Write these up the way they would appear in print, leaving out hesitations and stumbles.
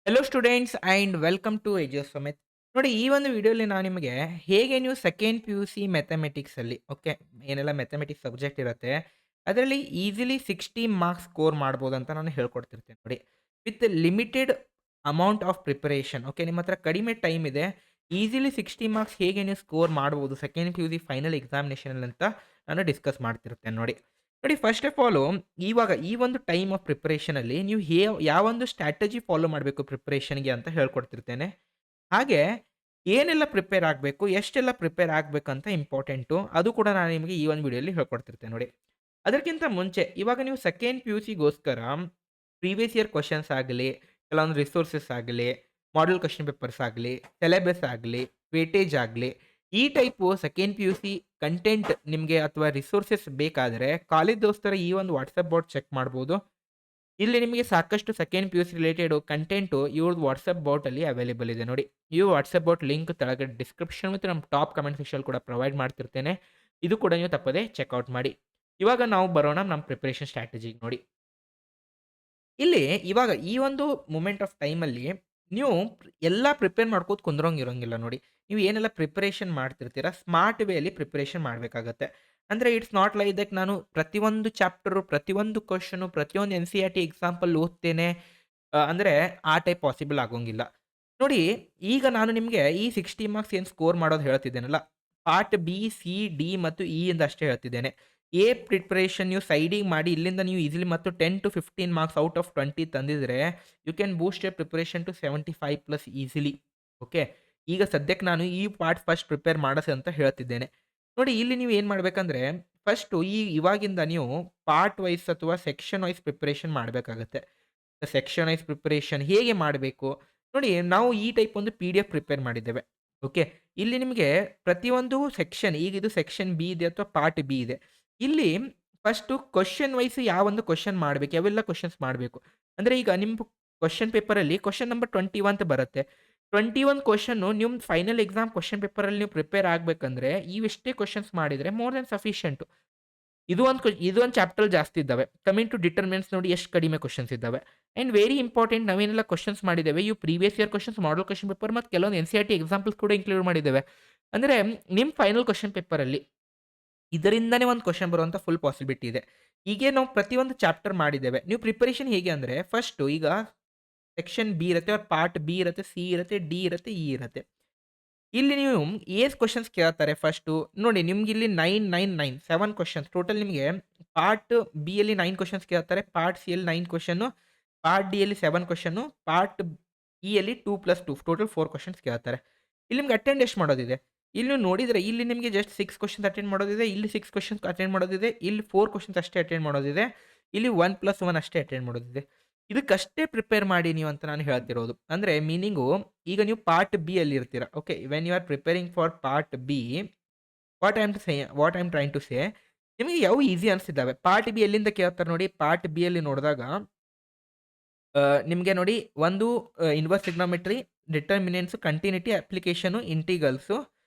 Hello students and welcome to Edu Summit. ನೋಡಿ, ಈ ಒಂದು ವಿಡಿಯೋಲಿ ನಾನು ನಿಮಗೆ ಹೇಗೆ ನೀವು ಸೆಕೆಂಡ್ ಪಿ ಯು ಸಿ ಮ್ಯಾಥಮೆಟಿಕ್ಸಲ್ಲಿ ಓಕೆ, ಏನೆಲ್ಲ ಮ್ಯಾಥಮೆಟಿಕ್ಸ್ ಸಬ್ಜೆಕ್ಟ್ ಇರುತ್ತೆ, ಅದರಲ್ಲಿ ಈಸಿಲಿ 60 ಮಾರ್ಕ್ಸ್ ಸ್ಕೋರ್ ಮಾಡ್ಬೋದು ಅಂತ ನಾನು ಹೇಳ್ಕೊಡ್ತಿರ್ತೇನೆ ನೋಡಿ. With limited amount of preparation. Okay, ನಿಮ್ಮ ಹತ್ರ ಕಡಿಮೆ ಟೈಮ್ ಇದೆ. ಈಸಿಲಿ 60 ಮಾರ್ಕ್ಸ್ ಹೇಗೆ ನೀವು ಸ್ಕೋರ್ ಮಾಡ್ಬೋದು second P U C final ಎಕ್ಸಾಮಿನೇಷನಲ್ಲಿ ಅಂತ ನಾನು ಡಿಸ್ಕಸ್ ಮಾಡ್ತಿರ್ತೇನೆ ನೋಡಿ. ನೋಡಿ, ಫಸ್ಟ್ ಆಫ್ ಆಲು ಇವಾಗ ಈ ಒಂದು ಟೈಮ್ ಆಫ್ ಪ್ರಿಪರೇಷನಲ್ಲಿ ನೀವು ಯಾವೊಂದು ಸ್ಟ್ರಾಟಜಿ ಫಾಲೋ ಮಾಡಬೇಕು ಪ್ರಿಪರೇಷನ್‌ಗೆ ಅಂತ ಹೇಳ್ಕೊಡ್ತಿರ್ತೇನೆ. ಹಾಗೆ ಏನೆಲ್ಲ ಪ್ರಿಪೇರ್ ಆಗಬೇಕು, ಎಷ್ಟೆಲ್ಲ ಪ್ರಿಪೇರ್ ಆಗಬೇಕಂತ ಇಂಪಾರ್ಟೆಂಟು, ಅದು ಕೂಡ ನಾನು ನಿಮಗೆ ಈ ಒಂದು ವಿಡಿಯೋಲಿ ಹೇಳ್ಕೊಡ್ತಿರ್ತೇನೆ ನೋಡಿ. ಅದಕ್ಕಿಂತ ಮುಂಚೆ ಇವಾಗ ನೀವು ಸೆಕೆಂಡ್ ಪಿ ಯು ಸಿಗೋಸ್ಕರ ಪ್ರೀವಿಯಸ್ ಇಯರ್ ಕ್ವೆಷನ್ಸ್ ಆಗಲಿ, ಕೆಲವೊಂದು ರಿಸೋರ್ಸಸ್ ಆಗಲಿ, ಮಾಡೆಲ್ ಕ್ವೆಶ್ಚನ್ ಪೇಪರ್ಸ್ ಆಗಲಿ, ಸಿಲೆಬಸ್ ಆಗಲಿ, ವೇಟೇಜ್ ಆಗಲಿ, ಈ type second P U C content ನಿಮಗೆ ಅಥವಾ ರಿಸೋರ್ಸಸ್ ಬೇಕಾದರೆ ಕಾಲೇಜ್ ದೋಸ್ತರ ಈ ಒಂದು ವಾಟ್ಸಪ್ ಬೋರ್ಡ್ ಚೆಕ್ ಮಾಡ್ಬೋದು. ಇಲ್ಲಿ ನಿಮಗೆ ಸಾಕಷ್ಟು second P U C related content ಇವ್ರದ್ದು ವಾಟ್ಸಪ್ ಬೋಟಲ್ಲಿ ಅವೈಲೇಬಲ್ ಇದೆ ನೋಡಿ. ಈ ವಾಟ್ಸಪ್ ಬೋಟ್ ಲಿಂಕ್ ಕೆಳಗಡೆ ಡಿಸ್ಕ್ರಿಪ್ಷನ್ ಮತ್ತು ನಮ್ಮ ಟಾಪ್ ಕಮೆಂಟ್ ಸೆಕ್ಷನ್ ಕೂಡ ಪ್ರೊವೈಡ್ ಮಾಡ್ತಿರ್ತೇನೆ. ಇದು ಕೂಡ ನೀವು ತಪ್ಪದೆ ಚೆಕ್ಔಟ್ ಮಾಡಿ. ಇವಾಗ ನಾವು ಬರೋಣ ನಮ್ಮ ಪ್ರಿಪರೇಷನ್ ಸ್ಟ್ರಾಟಜಿಗೆ ನೋಡಿ. ಇಲ್ಲಿ ಇವಾಗ ಈ ಒಂದು ಮೂಮೆಂಟ್ ಆಫ್ ಟೈಮಲ್ಲಿ ನೀವು ಎಲ್ಲ ಪ್ರಿಪೇರ್ ಮಾಡ್ಕೋತ ಕುಂದ್ರೋಂಗಿರೋಂಗಿಲ್ಲ ನೋಡಿ. ನೀವು ಏನೆಲ್ಲ ಪ್ರಿಪರೇಷನ್ ಮಾಡ್ತಿರ್ತೀರಾ, ಸ್ಮಾರ್ಟ್ ವೇಯಲ್ಲಿ ಪ್ರಿಪರೇಷನ್ ಮಾಡಬೇಕಾಗತ್ತೆ. ಅಂದರೆ ಇಟ್ಸ್ ನಾಟ್ ಲೈಕ್ ದಟ್ ನಾನು ಪ್ರತಿಯೊಂದು ಚಾಪ್ಟರು, ಪ್ರತಿಯೊಂದು ಕ್ವೆಶ್ಚನು, ಪ್ರತಿಯೊಂದು NCERT ಎಕ್ಸಾಂಪಲ್ ಓದ್ತೇನೆ ಅಂದರೆ ಆ ಟೈಪ್ ಪಾಸಿಬಲ್ ಆಗೋಂಗಿಲ್ಲ. ನೋಡಿ, ಈಗ ನಾನು ನಿಮಗೆ ಈ 60 ಮಾರ್ಕ್ಸ್ ಏನು ಸ್ಕೋರ್ ಮಾಡೋದು ಹೇಳ್ತಿದ್ದೇನಲ್ಲ, ಪಾರ್ಟ್ ಬಿ, ಸಿ, ಡಿ ಮತ್ತು ಇ ಇಂದ ಅಷ್ಟೇ ಹೇಳ್ತಿದ್ದೇನೆ. ಎ ಪ್ರಿಪರೇಷನ್ ನೀವು ಸೈಡಿಗೆ ಮಾಡಿ ಇಲ್ಲಿಂದ ನೀವು ಈಸಿಲಿ ಮತ್ತು 10-15 ಮಾರ್ಕ್ಸ್ ಔಟ್ ಆಫ್ 20 ತಂದಿದ್ರೆ you can boost your preparation to 75+ easily. Okay, ಈಗ ಸದ್ಯಕ್ಕೆ ನಾನು ಈ ಪಾರ್ಟ್ ಫಸ್ಟ್ ಪ್ರಿಪೇರ್ ಮಾಡಸಿ ಅಂತ ಹೇಳ್ತಿದ್ದೇನೆ. ನೋಡಿ, ಇಲ್ಲಿ ನೀವು ಏನು ಮಾಡಬೇಕಂದ್ರೆ ಫಸ್ಟು ಇವಾಗಿಂದ ನೀವು ಪಾರ್ಟ್ ವೈಸ್ ಅಥವಾ ಸೆಕ್ಷನ್ ವೈಸ್ ಪ್ರಿಪರೇಷನ್ ಮಾಡಬೇಕಾಗತ್ತೆ. ಸೆಕ್ಷನ್ ವೈಸ್ ಪ್ರಿಪರೇಷನ್ ಹೇಗೆ ಮಾಡಬೇಕು ನೋಡಿ, ನಾವು ಈ ಟೈಪ್ ಒಂದು PDF ಪ್ರಿಪೇರ್ ಮಾಡಿದ್ದೇವೆ. ಓಕೆ, ಇಲ್ಲಿ ನಿಮಗೆ ಪ್ರತಿಯೊಂದು ಸೆಕ್ಷನ್, ಈಗ ಇದು ಸೆಕ್ಷನ್ ಬಿ ಇದೆ ಅಥವಾ ಪಾರ್ಟ್ ಬಿ ಇದೆ. ಇಲ್ಲಿ ಫಸ್ಟು ಕ್ವೆಶ್ಚನ್ ವೈಸ್ ಯಾವೊಂದು ಕ್ವೆಶ್ಚನ್ ಮಾಡಬೇಕು, ಯಾವೆಲ್ಲ ಕ್ವೆಶ್ಚನ್ಸ್ ಮಾಡಬೇಕು. ಅಂದರೆ ಈಗ ನಿಮ್ಮ ಕ್ವೆಶ್ಚನ್ ಪೇಪರಲ್ಲಿ ಕ್ವೆಶ್ಚನ್ ನಂಬರ್ 21 ಅಂತ ಬರುತ್ತೆ. 21 ಕ್ವೆಶ್ಚನ್ನು ನಿಮ್ಮ ಫೈನಲ್ ಎಕ್ಸಾಮ್ ಕ್ವೆಶ್ಚನ್ ಪೇಪರಲ್ಲಿ ನೀವು ಪ್ರಿಪೇರ್ ಆಗಬೇಕಂದ್ರೆ ಇವಿಷ್ಟೇ ಕ್ವೆಶ್ಚನ್ಸ್ ಮಾಡಿದರೆ ಮೋರ್ ದೆನ್ ಸಫಿಷಿಯಂಟು. ಇದು ಒಂದು ಚಾಪ್ಟರ್ ಜಾಸ್ತಿ ಇದ್ದಾವೆ. ಕಮಿಂಗ್ ಟು ಡಿಟರ್ಮಿನೆಂಟ್ಸ್ ನೋಡಿ ಎಷ್ಟು ಕಡಿಮೆ ಕ್ವೆಶ್ಚನ್ಸ್ ಇದ್ದಾವೆ. ಆ್ಯಂಡ್ ವೆರಿ ಇಂಪಾರ್ಟೆಂಟ್, ನಾವೇನೆಲ್ಲ ಕ್ವೆಶ್ಚನ್ಸ್ ಮಾಡಿದ್ದೇವೆ ಇವು ಪ್ರೀವಿಯಸ್ ಇಯರ್ ಕ್ವೆಶ್ಚನ್ಸ್, ಮಾಡಲ್ ಕ್ವೆಶ್ಚನ್ ಪೇಪರ್ ಮತ್ತು ಕೆಲವೊಂದು NCERT ಎಕ್ಸಾಂಪಲ್ಸ್ ಕೂಡ ಇನ್ಕ್ಲೂಡ್ ಮಾಡಿದ್ದೇವೆ. ಅಂದರೆ ನಿಮ್ಮ ಫೈನಲ್ ಕ್ವೆಶ್ಚನ್ ಪೇಪರಲ್ಲಿ ಇದರಿಂದನೇ ಒಂದು ಕ್ವೆಶ್ಚನ್ ಬರುವಂಥ ಫುಲ್ ಪಾಸಿಬಿಲಿಟಿ ಇದೆ. ಹೀಗೆ ನಾವು ಪ್ರತಿಯೊಂದು ಚಾಪ್ಟರ್ ಮಾಡಿದ್ದೇವೆ. ನೀವು ಪ್ರಿಪರೇಷನ್ ಹೇಗೆ ಅಂದರೆ ಫಸ್ಟು ಈಗ ಸೆಕ್ಷನ್ ಬಿ ಇರುತ್ತೆ, ಪಾರ್ಟ್ ಬಿ ಇರುತ್ತೆ, ಸಿ ಇರುತ್ತೆ, ಡಿ ಇರುತ್ತೆ, ಇ ಇರುತ್ತೆ. ಇಲ್ಲಿ ನೀವು ಏಸ್ ಕ್ವೆಶ್ಚನ್ಸ್ ಕೇಳ್ತಾರೆ ಫಸ್ಟು ನೋಡಿ, ನಿಮ್ಗಿಲ್ಲಿ 9, 9, 9 7 ಕ್ವೆಶ್ಚನ್ಸ್ ಟೋಟಲ್ ನಿಮಗೆ. ಪಾರ್ಟ್ ಬಿ ಯಲ್ಲಿ 9 ಕ್ವೆಶ್ಚನ್ಸ್ ಕೇಳ್ತಾರೆ, ಪಾರ್ಟ್ ಸಿ ಯಲ್ಲಿ 9 ಕ್ವೆಶ್ಚನ್ನು, ಪಾರ್ಟ್ ಡಿ ಯಲ್ಲಿ 7 ಕ್ವೆಶ್ಚನ್ನು, ಪಾರ್ಟ್ ಇ ಯಲ್ಲಿ 2+2 ಟೋಟಲ್ 4 ಕ್ವೆಶ್ಚನ್ಸ್ ಕೇಳ್ತಾರೆ. ಇಲ್ಲಿ ನಿಮ್ಗೆ ಅಟೆಂಡ್ ಎಷ್ಟು ಮಾಡೋದಿದೆ? ಇಲ್ಲಿ ನೀವು ನೋಡಿದರೆ ಇಲ್ಲಿ ನಿಮಗೆ ಜಸ್ಟ್ 6 ಕ್ವೆಶ್ಚನ್ಸ್ ಅಟೆಂಡ್ ಮಾಡೋದಿದೆ, ಇಲ್ಲಿ 6 ಕ್ವೆಶ್ಚನ್ಸ್ ಅಟೆಂಡ್ ಮಾಡೋದಿದೆ, ಇಲ್ಲಿ 4 ಕ್ವೆಶ್ಚನ್ಸ್ ಅಷ್ಟೇ ಅಟೆಂಡ್ ಮಾಡೋದಿದೆ, ಇಲ್ಲಿ 1+1 ಅಷ್ಟೇ ಅಟೆಂಡ್ ಮಾಡೋದಿದೆ. ಇದಕ್ಕಷ್ಟೇ ಪ್ರಿಪೇರ್ ಮಾಡಿ ನೀವು ಅಂತ ನಾನು ಹೇಳ್ತಿರೋದು. ಅಂದರೆ ಮೀನಿಂಗು ಈಗ ನೀವು ಪಾರ್ಟ್ ಬಿ ಅಲ್ಲಿ ಇರ್ತೀರಾ. Okay, when you are preparing for part B, what I am trying to say, ನಿಮಗೆ ಯಾವ ಈಸಿ ಅನಿಸಿದ್ದಾವೆ. ಪಾರ್ಟ್ ಬಿ ಎಲ್ಲಿಂದ ಕೇಳ್ತಾರೆ ನೋಡಿ, ಪಾರ್ಟ್ ಬಿ ಅಲ್ಲಿ ನೋಡಿದಾಗ ನಿಮಗೆ ನೋಡಿ ಒಂದು inverse trigonometry, determinants, continuity, application, integrals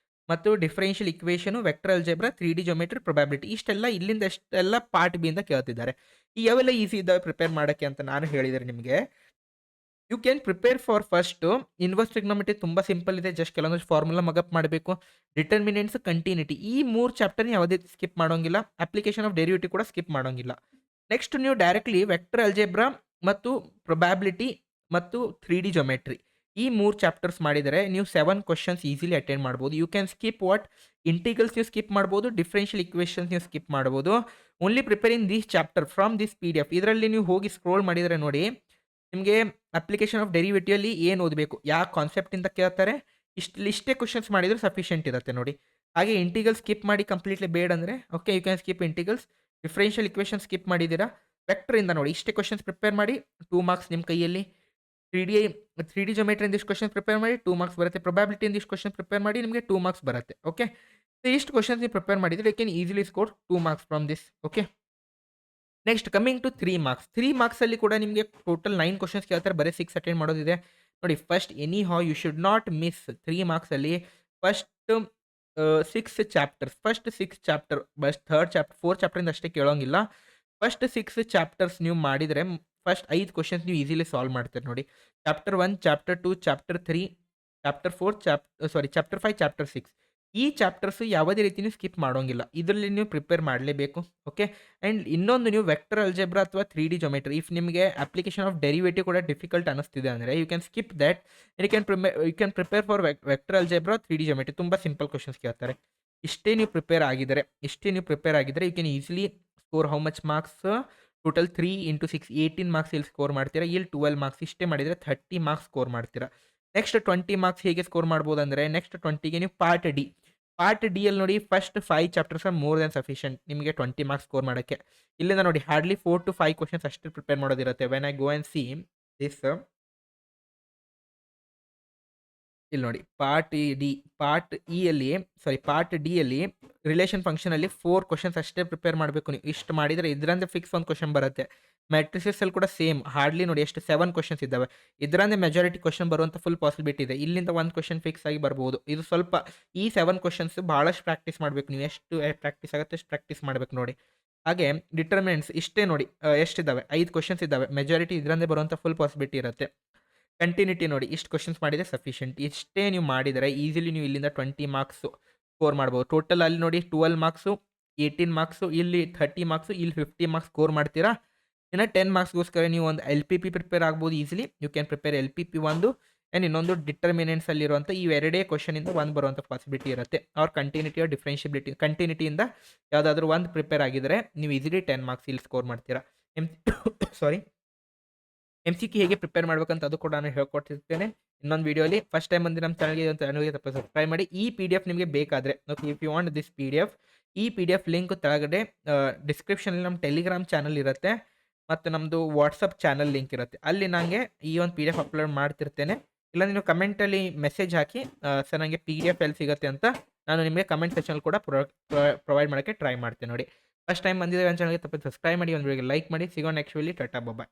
ಮತ್ತು differential equation, vector algebra, 3D geometry, probability ಇಷ್ಟೆಲ್ಲ ಇಲ್ಲಿಂದ ಎಷ್ಟೆಲ್ಲ ಪಾರ್ಟ್ ಬಿ ಇಂದ ಕೇಳ್ತಿದ್ದಾರೆ. ಈ ಯಾವೆಲ್ಲ ಈಸಿ ಇದ್ದಾವೆ ಪ್ರಿಪೇರ್ ಮಾಡೋಕ್ಕೆ ಅಂತ ನಾನು ಹೇಳಿದರೆ ನಿಮಗೆ you can prepare for first inverse trigonometry ತುಂಬ ಸಿಂಪಲ್ ಇದೆ. ಜಸ್ಟ್ ಕೆಲವೊಂದಷ್ಟು ಫಾರ್ಮುಲಾ ಮಗಪ್ ಮಾಡಬೇಕು. ಡಿಟರ್ಮಿನೆಂಟ್ಸ್, ಕಂಟಿನ್ಯೂಟಿ ಈ 3 ಚಾಪ್ಟರ್‌ನ ಯಾವುದೇ ಸ್ಕಿಪ್ ಮಾಡೋಂಗಿಲ್ಲ. ಅಪ್ಲಿಕೇಶನ್ ಆಫ್ ಡೆರಿವೇಟಿವ್ ಕೂಡ ಸ್ಕಿಪ್ ಮಾಡೋಂಗಿಲ್ಲ. ನೆಕ್ಸ್ಟ್ ನೀವು ಡೈರೆಕ್ಟ್‌ಲಿ ವೆಕ್ಟರ್ ಅಲ್ಜೆಬ್ರಾ ಮತ್ತು ಪ್ರೊಬ್ಯಾಬಿಲಿಟಿ ಮತ್ತು 3D ಜಿಯೋಮೆಟ್ರಿ ಈ 3 ಚಾಪ್ಟರ್ಸ್ ಮಾಡಿದರೆ ನೀವು 7 ಕ್ವೆಶ್ಚನ್ಸ್ ಈಸಿಲಿ ಅಟೆಂಡ್ ಮಾಡ್ಬೋದು. ಯು ಕ್ಯಾನ್ ಸ್ಕಿಪ್ ಇಂಟಿಗ್ರಲ್ಸ್ ನೀವು ಸ್ಕಿಪ್ ಮಾಡ್ಬೋದು, ಡಿಫರೆನ್ಷಿಯಲ್ ಇಕ್ವೇಷನ್ಸ್ ನೀವು ಸ್ಕಿಪ್ ಮಾಡ್ಬೋದು. Only preparing this chapter from this PDF. ಇದರಲ್ಲಿ ನೀವು ಹೋಗಿ ಸ್ಕ್ರೋಲ್ ಮಾಡಿದರೆ ನೋಡಿ, ನಿಮಗೆ ಅಪ್ಲಿಕೇಶನ್ ಆಫ್ ಡೆರಿವೇಟಿವಲ್ಲಿ ಏನು ಓದಬೇಕು, ಯಾವ ಕಾನ್ಸೆಪ್ಟಿಂದ ಕೇಳ್ತಾರೆ, ಇಷ್ಟೇ ಕ್ವೆಶ್ಚನ್ಸ್ ಮಾಡಿದರೆ ಸಫಿಷಿಯಂಟ್ ಇರುತ್ತೆ ನೋಡಿ. ಹಾಗೆ ಇಂಟಿಗ್ರಲ್ ಸ್ಕಿಪ್ ಮಾಡಿ ಕಂಪ್ಲೀಟ್ಲಿ ಬೇಡ ಅಂದರೆ okay, you can skip integrals. Differential equation skip ಮಾಡಿದ್ದೀರಾ, ವೆಕ್ಟರಿಂದ ನೋಡಿ ಇಷ್ಟೇ ಕ್ವೆಶ್ಚನ್ಸ್ ಪ್ರಿಪೇರ್ ಮಾಡಿ 2 ಮಾರ್ಕ್ಸ್ ನಿಮ್ಮ ಕೈಯಲ್ಲಿ. 3D 3D ಜಿಯೋಮೆಟ್ರಿಯಿಂದ ಇಷ್ಟು ಕ್ವೆಶ್ಚನ್ ಪ್ರಿಪೇರ್ ಮಾಡಿ 2 ಮಾರ್ಕ್ಸ್ ಬರುತ್ತೆ. ಪ್ರೊಬ್ಯಾಬಿಲಿಟಿಯಿಂದ ಇಷ್ಟು ಕ್ವೆಶ್ಚನ್ ಪ್ರಿಪೇರ್ ಮಾಡಿ ನಿಮಗೆ 2 ಮಾರ್ಕ್ಸ್ ಬರುತ್ತೆ. ಓಕೆ, ಸೊ ಇಷ್ಟು ಕ್ವೆಶ್ಚನ್ಸ್ ನೀವು ಪ್ರಿಪೇರ್ ಮಾಡಿದರೆ you can easily score 2 marks from this. Okay, next coming to 3 marks. 3 ಮಾರ್ಕ್ಸಲ್ಲಿ ಕೂಡ ನಿಮಗೆ ಟೋಟಲ್ 9 ಕ್ವೆಶ್ಚನ್ಸ್ ಕೇಳ್ತಾರೆ, ಬರೀ 6 ಅಟೆಂಡ್ ಮಾಡೋದಿದೆ. ನೋಡಿ, first anyhow you should not miss 3 ಮಾರ್ಕ್ಸಲ್ಲಿ ಫಸ್ಟ್ 6 ಚಾಪ್ಟರ್ಸ್. ಫಸ್ಟ್ 6 ಚಾಪ್ಟರ್ ಬಸ್ ಥರ್ಡ್ ಚಾಪ್ಟರ್ 4 ಚಾಪ್ಟರಿಂದ ಅಷ್ಟೇ ಕೇಳೋಂಗಿಲ್ಲ. ಫಸ್ಟ್ 6 ಚಾಪ್ಟರ್ಸ್ ನೀವು ಮಾಡಿದರೆ ಫಸ್ಟ್ 5 ಕ್ವೆಶ್ಚನ್ಸ್ ನೀವು ಈಸಿಲಿ ಸಾಲ್ವ್ ಮಾಡ್ತೀರಿ ನೋಡಿ. Chapter 1, chapter 2, chapter 3, chapter 4, chapter 5, chapter 6 ಈ ಚಾಪ್ಟರ್ಸ್ ಯಾವುದೇ ರೀತಿಯೂ ಸ್ಕಿಪ್ ಮಾಡೋಂಗಿಲ್ಲ. ಇದರಲ್ಲಿ ನೀವು ಪ್ರಿಪೇರ್ ಮಾಡಲೇಬೇಕು. ಓಕೆ. ಆ್ಯಂಡ್ ಇನ್ನೊಂದು ನೀವು ವೆಕ್ಟರ್ ಅಲ್ಜೆಬ್ರಾ ಅಥವಾ 3D ಜೊಮೆಟ್ರಿ ಇಫ್ ನಿಮಗೆ ಅಪ್ಲಿಕೇಶನ್ ಆಫ್ ಡೆರಿವೇಟಿವ್ ಕೂಡ ಡಿಫಿಕಲ್ಟ್ ಅನ್ನಿಸ್ತಿದೆ ಅಂದರೆ you can skip that. You can prepare for vector algebra 3D geometry. ತುಂಬ ಸಿಂಪಲ್ ಕ್ವಶನ್ಸ್ ಕೇಳ್ತಾರೆ. ಇಷ್ಟೇ ನೀವು ಪ್ರಿಪೇರ್ ಆಗಿದ್ದರೆ you can easily score how much marks total 3 into 6 18 marks ಇಲ್ಲಿ ಸ್ಕೋರ್ ಮಾಡ್ತೀರಾ. ಇಲ್ಲಿ 12 ಮಾರ್ಕ್ಸ್ ಇಷ್ಟೇ ಮಾಡಿದರೆ 30 ಮಾರ್ಕ್ಸ್ ಸ್ಕೋರ್ ಮಾಡ್ತೀರಾ. ನೆಕ್ಸ್ಟ್ 20 ಮಾರ್ಕ್ಸ್ ಹೇಗೆ ಸ್ಕೋರ್ ಮಾಡ್ಬೋದು ಅಂದರೆ ನೆಕ್ಸ್ಟ್ 20ಗೆ ನೀವು ಪಾರ್ಟ್ ಡಿಯಲ್ಲಿ ನೋಡಿ first 5 chapters are more than sufficient ನಿಮಗೆ 20 ಮಾರ್ಕ್ಸ್ ಸ್ಕೋರ್ ಮಾಡೋಕ್ಕೆ. ಇಲ್ಲಿಂದ ನೋಡಿ ಹಾರ್ಡ್ಲಿ 4 to 5 ಕ್ವಶನ್ಸ್ ಅಷ್ಟೇ ಪ್ರಿಪೇರ್ ಮಾಡೋದಿರುತ್ತೆ. When I go and see this ಇಲ್ಲಿ ನೋಡಿ ಪಾರ್ಟ್ ಡಿಯಲ್ಲಿ ರಿಲೇಷನ್ ಫಂಕ್ಷನಲ್ಲಿ 4 ಕ್ವಶನ್ಸ್ ಅಷ್ಟೇ ಪ್ರಿಪೇರ್ ಮಾಡಬೇಕು ನೀವು. ಇಷ್ಟು ಮಾಡಿದರೆ ಇದರಂತೆ ಫಿಕ್ಸ್ ಒಂದು ಕ್ವಶನ್ ಬರುತ್ತೆ. ಮ್ಯಾಟ್ರಿಸಸ್ಸಲ್ಲಿ ಕೂಡ ಸೇಮ್ ಹಾರ್ಡ್ಲಿ ನೋಡಿ ಎಷ್ಟು 7 ಕ್ವಶನ್ಸ್ ಇದ್ದಾವೆ. ಇದರಂತೆ ಮೆಜಾರಿಟಿ ಕ್ವಶನ್ ಬರುವಂಥ ಫುಲ್ ಪಾಸಿಬಿಲಿಟಿ ಇದೆ. ಇಲ್ಲಿಂದ ಒಂದು ಕ್ವಶನ್ ಫಿಕ್ಸ್ ಆಗಿ ಬರ್ಬೋದು. ಇದು ಸ್ವಲ್ಪ ಈ 7 ಕ್ವಶನ್ಸ್ ಭಾಳಷ್ಟು ಪ್ರಾಕ್ಟೀಸ್ ಮಾಡಬೇಕು ನೀವು. ಎಷ್ಟು ಪ್ರಾಕ್ಟೀಸ್ ಆಗುತ್ತೆ ಅಷ್ಟು ಪ್ರಾಕ್ಟೀಸ್ ಮಾಡಬೇಕು ನೋಡಿ. ಹಾಗೆ ಡಿಟರ್ಮಿನೆಂಟ್ಸ್ ಇಷ್ಟೇ ನೋಡಿ ಎಷ್ಟಿದ್ದಾವೆ 5 ಕ್ವಶನ್ಸ್ ಇದ್ದಾವೆ. ಮೆಜಾರಿಟಿ ಇದರಂತೆ ಬರುವಂಥ ಫುಲ್ ಪಾಸಿಬಿಲಿಟಿ ಇರುತ್ತೆ. ಕಂಟಿನ್ಯೂಟಿ ನೋಡಿ ಇಷ್ಟು ಕ್ವಶನ್ಸ್ ಮಾಡಿದರೆ ಸಫಿಷಿಯಂಟ್. ಇಷ್ಟೇ ನೀವು ಮಾಡಿದರೆ ಈಸಿಲಿ ನೀವು ಇಲ್ಲಿಂದ 20 ಮಾರ್ಕ್ಸು ಸ್ಕೋರ್ ಮಾಡ್ಬೋದು. ಟೋಟಲ್ ಅಲ್ಲಿ ನೋಡಿ 12 ಮಾರ್ಕ್ಸು, 18 ಮಾರ್ಕ್ಸು, ಇಲ್ಲಿ 30 ಮಾರ್ಕ್ಸು, ಇಲ್ಲಿ 50 ಮಾರ್ಕ್ಸ್ ಸ್ಕೋರ್ ಮಾಡ್ತೀರಾ. ಇನ್ನು 10 ಮಾರ್ಕ್ಸ್ಗೋಸ್ಕರ ನೀವು ಒಂದು LPP ಪ್ರಿಪೇರ್ ಆಗ್ಬೋದು easily. You can prepare LPP ಒಂದು ಆ್ಯಂಡ್ ಇನ್ನೊಂದು ಡಿಟರ್ಮಿನೆಂಟ್ಸ್ ಅಲ್ಲಿರುವಂಥ ಈ ಎರಡೇ ಕ್ವಶನಿಂದ ಒಂದು ಬರುವಂಥ ಪಾಸಿಬಿಲಿಟಿ ಇರುತ್ತೆ. ಅವ್ರ ಕಂಟಿನ್ಯೂಟಿ ಆರ್ ಡಿಫ್ರೆನ್ಷಿಯಬಿಲಿಟಿ ಕಂಟಿನ್ಯೂಟಿಯಿಂದ ಯಾವುದಾದ್ರೂ ಒಂದು ಪ್ರಿಪೇರ್ ಆಗಿದ್ದರೆ ನೀವು ಈಸಿಲಿ 10 ಮಾರ್ಕ್ಸ್ ಇಲ್ಲಿ ಸ್ಕೋರ್ ಮಾಡ್ತೀರಾ. ಸಾರಿ MCQ ಹೇಗೆ ಪ್ರಿಪೇರ್ ಮಾಡ್ಬೇಕಂತ ಅದು ಕೂಡ ನಾನು ಹೇಳ್ಕೊಡ್ತಿರ್ತೇನೆ ಇನ್ನೊಂದು ವಿಡಿಯೋಲಿ. ಫಸ್ಟ್ ಟೈಮ್ ಬಂದು ನಮ್ಮ ಚಾನಲ್ಗೆ ತಪ್ಪು ಸಬ್ಸ್ಕ್ರೈಬ್ ಮಾಡಿ. ಈ PDF ನಿಮಗೆ ಬೇಕಾದರೆ okay, if you want this PDF ಈ PDF ಲಿಂಕ್ ಕೆಳಗಡೆ ಡಿಸ್ಕ್ರಿಪ್ಷನಲ್ಲಿ ನಮ್ಮ ಟೆಲಿಗ್ರಾಮ್ ಚಾನಲ್ ಇರುತ್ತೆ ಮತ್ತು ನಮ್ಮದು ವಾಟ್ಸಪ್ ಚಾನಲ್ ಲಿಂಕ್ ಇರುತ್ತೆ. ಅಲ್ಲಿ ನನಗೆ ಈ ಒಂದು PDF ಅಪ್ಲೋಡ್ ಮಾಡ್ತಿರ್ತೇನೆ. ಇಲ್ಲ ನೀವು ಕಮೆಂಟಲ್ಲಿ ಮೆಸೇಜ್ ಹಾಕಿ ಸರ್ ನನಗೆ PDF ಎಲ್ಲಿ ಸಿಗುತ್ತೆ ಅಂತ ನಾನು ನಿಮಗೆ ಕಮೆಂಟ್ ಸೆಕ್ಷನಲ್ಲಿ ಕೂಡ ಪ್ರೊವೈಡ್ ಮಾಡೋಕ್ಕೆ ಟ್ರೈ ಮಾಡ್ತೇನೆ ನೋಡಿ. ಫಸ್ಟ್ ಟೈಮ್ ಬಂದಿದ್ದೇವೆ ನನ್ನ ಚಾನಲ್ಗೆ ತಪ್ಪು ಸಬ್ಸ್ಕ್ರೈಬ್ ಮಾಡಿ, ಒಂದು ವಿಡಿಯೋಗೆ ಲೈಕ್ ಮಾಡಿ. ಸಿಗೋಣ ನೆಕ್ಸ್ಟ್ ವಿಡಿಯೋಲಿ. ಟಾಟಾ ಬಾಯ್.